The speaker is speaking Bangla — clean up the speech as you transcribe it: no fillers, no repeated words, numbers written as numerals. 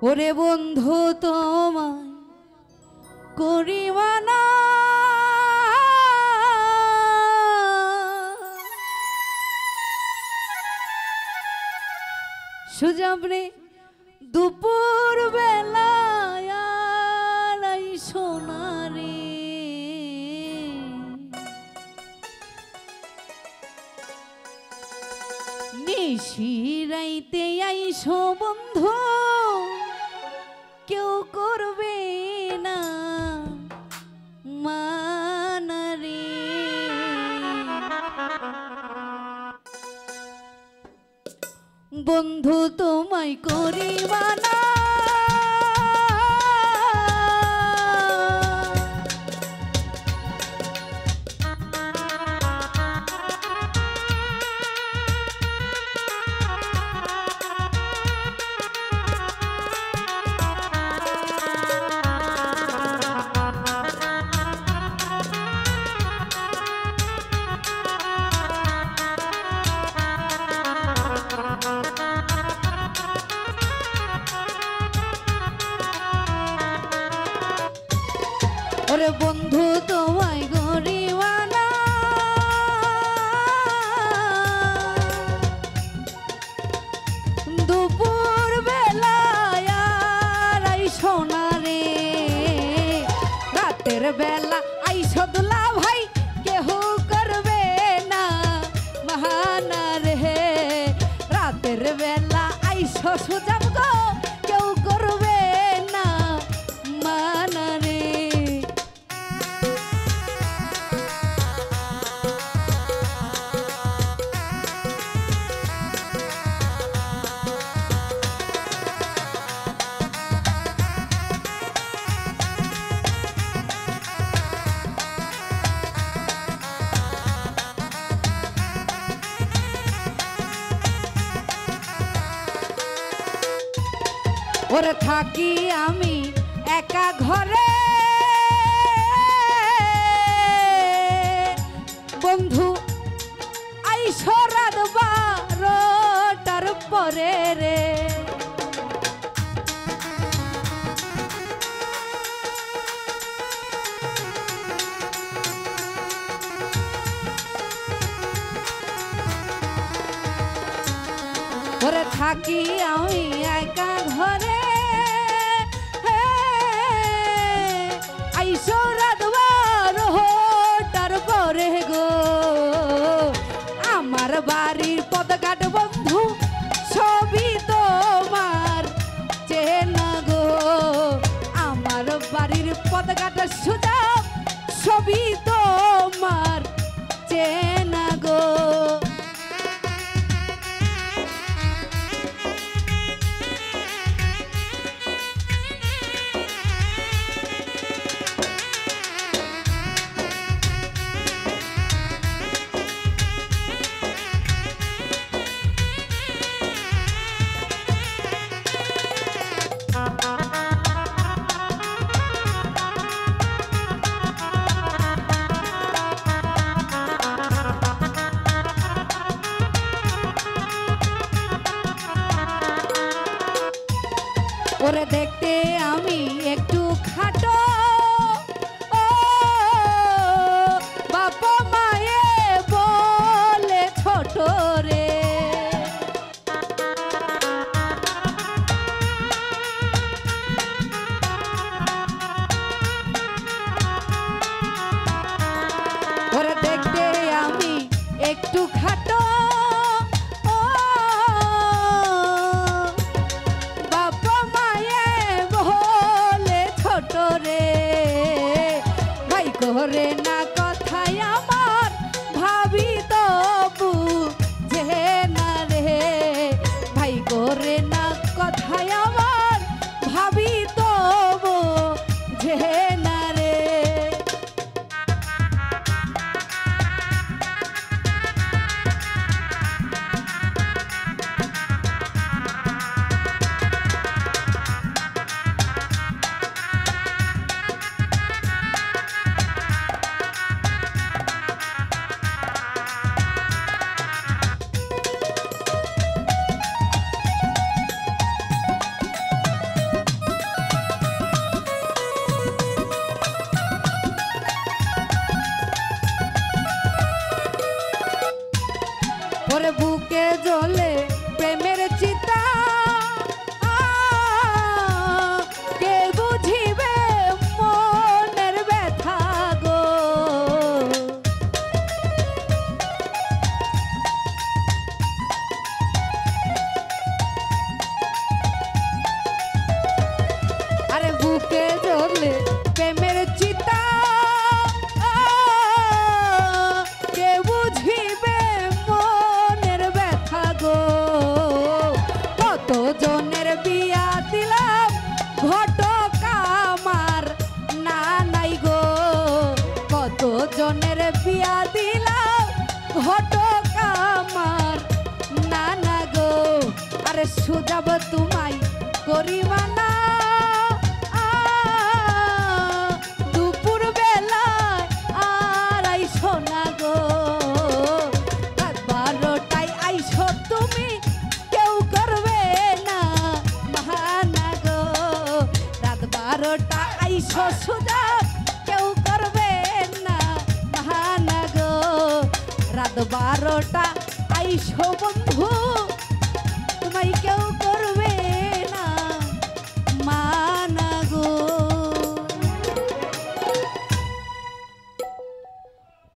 ওরে বন্ধু তোমায় করিবানা সুজাবরে দুপুর বেলায় সোনারে নিশিরাইতে আইসো বন্ধু কেউ করবে না মানারে বন্ধু তোমায় করিবানা ওরে বন্ধু তোমায় গরিবানা দুপুর বেলায় আইসো না রে রাতের বেলা আইসো দুলা ভাই কেহ করবে না মাহানা রে রাতের বেলা আইসো সুজাব গো কেউ করবে না মানা রে ওরে থাকি আমি একা ঘরে বন্ধু আইসো রাত 12টার পরে রে ওরে থাকি আমি একা ঘরে আইসো রাত 12টার পরে গো আমার বাড়ির পদঘাট বন্ধু ছবি তোমার চেনা গো আমার বাড়ির পদঘাট সুজা ছবি তোমার চেনা গো ওরে দেখতে আমি একটু খাটো ও বাবা মায়ে বলে ছোট রে ওরে দেখতে আমি একটু খাটো বলে আগুনে জ্বলে প্রেমের চিতা কে বুঝিবে মনের ব্যথা গো কত জনের বিয়া দিলাম ঘটক আমার না নাই গো কত জনের বিয়া দিলাম ঘটক আমার না না গো আরে সুজাব তোমায় করিমানা দুপুর বেলায় আর আইসো না গো রাত 12টায় আইসো তুমি কেউ করবে না বাহানা গো রাত 12টা আইসো সুজা কেউ করবে না বাহানা গো রাত 12টা আইসো বন্ধু